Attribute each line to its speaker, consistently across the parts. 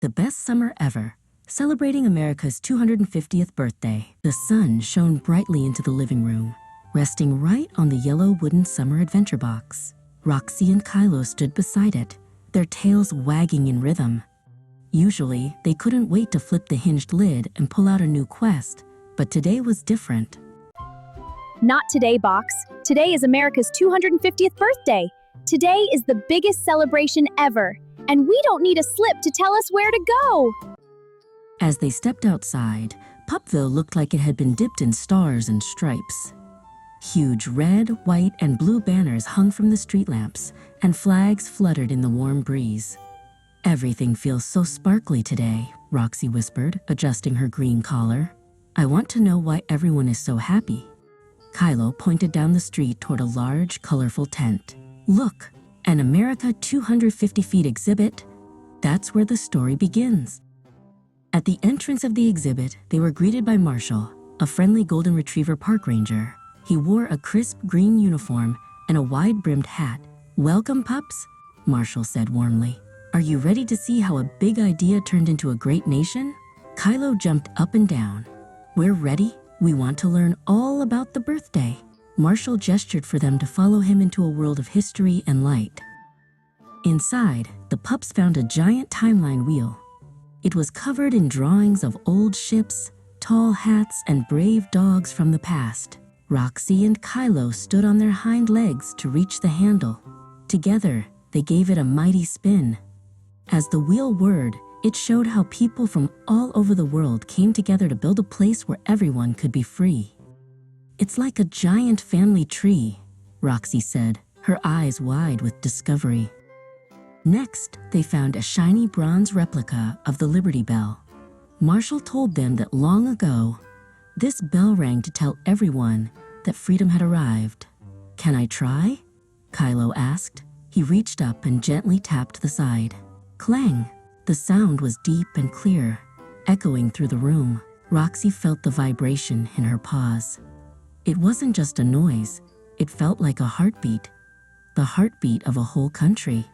Speaker 1: The best summer ever, celebrating America's 250th birthday. The sun shone brightly into the living room, resting right on the yellow wooden summer adventure box. Roxy and Kylo stood beside it, their tails wagging in rhythm. Usually, they couldn't wait to flip the hinged lid and pull out a new quest, but today was different.
Speaker 2: Not today, Box. Today is America's 250th birthday. Today is the biggest celebration ever, and we don't need a slip to tell us where to go.
Speaker 1: As they stepped outside, Pupville looked like it had been dipped in stars and stripes. Huge red, white, and blue banners hung from the street lamps, and flags fluttered in the warm breeze. "Everything feels so sparkly today," Roxy whispered, adjusting her green collar. "I want to know why everyone is so happy." Kylo pointed down the street toward a large, colorful tent. "Look, an America 250 feet exhibit. That's where the story begins." At the entrance of the exhibit, they were greeted by Marshall, a friendly golden retriever park ranger. He wore a crisp green uniform and a wide-brimmed hat. "Welcome, pups," Marshall said warmly. "Are you ready to see how a big idea turned into a great nation?" Kylo jumped up and down. "We're ready. We want to learn all about the birthday." Marshall gestured for them to follow him into a world of history and light. Inside, the pups found a giant timeline wheel. It was covered in drawings of old ships, tall hats, and brave dogs from the past. Roxy and Kylo stood on their hind legs to reach the handle. Together, they gave it a mighty spin. As the wheel whirred, it showed how people from all over the world came together to build a place where everyone could be free. "It's like a giant family tree," Roxy said, her eyes wide with discovery. Next, they found a shiny bronze replica of the Liberty Bell. Marshall told them that long ago, this bell rang to tell everyone that freedom had arrived. "Can I try?" Kylo asked. He reached up and gently tapped the side. Clang! The sound was deep and clear, echoing through the room. Roxy felt the vibration in her paws. It wasn't just a noise, it felt like a heartbeat. The heartbeat of a whole country.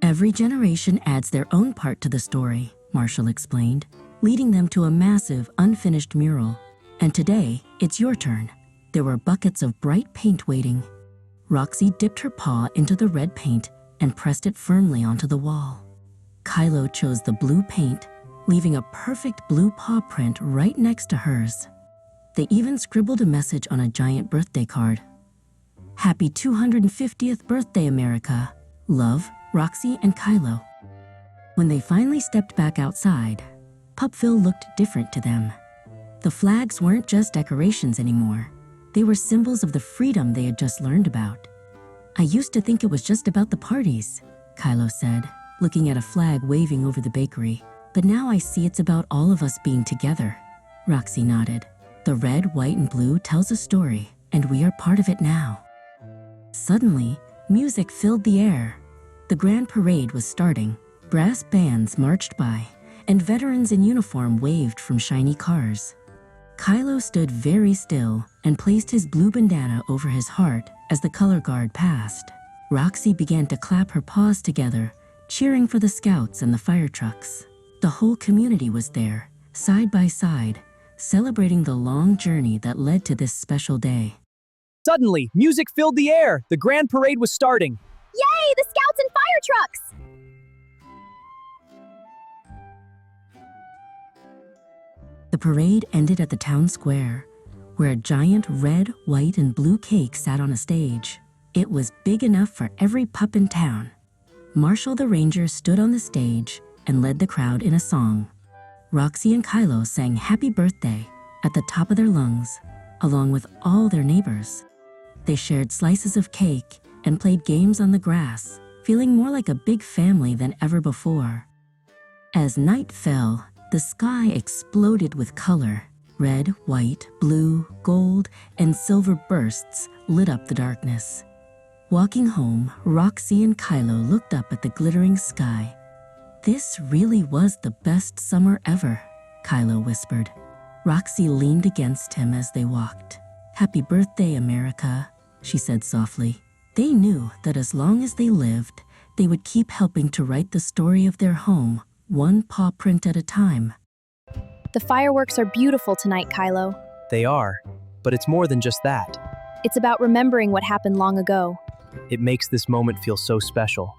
Speaker 1: "Every generation adds their own part to the story," Marshall explained, leading them to a massive, unfinished mural. "And today, it's your turn." There were buckets of bright paint waiting. Roxy dipped her paw into the red paint and pressed it firmly onto the wall. Kylo chose the blue paint, leaving a perfect blue paw print right next to hers. They even scribbled a message on a giant birthday card. "Happy 250th birthday, America. Love, Roxy and Kylo." When they finally stepped back outside, Pupville looked different to them. The flags weren't just decorations anymore. They were symbols of the freedom they had just learned about. "I used to think it was just about the parties," Kylo said, looking at a flag waving over the bakery. "But now I see it's about all of us being together." Roxy nodded. "The red, white, and blue tells a story, and we are part of it now." Suddenly, music filled the air. The grand parade was starting. Brass bands marched by, and veterans in uniform waved from shiny cars. Kylo stood very still and placed his blue bandana over his heart as the color guard passed. Roxy began to clap her paws together, cheering for the scouts and the fire trucks. The whole community was there, side by side, celebrating the long journey that led to this special day.
Speaker 3: Suddenly, music filled the air. The grand parade was starting.
Speaker 2: Yay, the scouts and fire trucks!
Speaker 1: The parade ended at the town square, where a giant red, white, and blue cake sat on a stage. It was big enough for every pup in town. Marshall the ranger stood on the stage and led the crowd in a song. Roxy and Kylo sang Happy Birthday at the top of their lungs, along with all their neighbors. They shared slices of cake and played games on the grass, feeling more like a big family than ever before. As night fell, the sky exploded with color. Red, white, blue, gold, and silver bursts lit up the darkness. Walking home, Roxy and Kylo looked up at the glittering sky. "This really was the best summer ever," Kylo whispered. Roxy leaned against him as they walked. "Happy birthday, America," she said softly. They knew that as long as they lived, they would keep helping to write the story of their home one paw print at a time.
Speaker 2: The fireworks are beautiful tonight, Kylo.
Speaker 3: They are, but it's more than just that.
Speaker 2: It's about remembering what happened long ago.
Speaker 3: It makes this moment feel so special.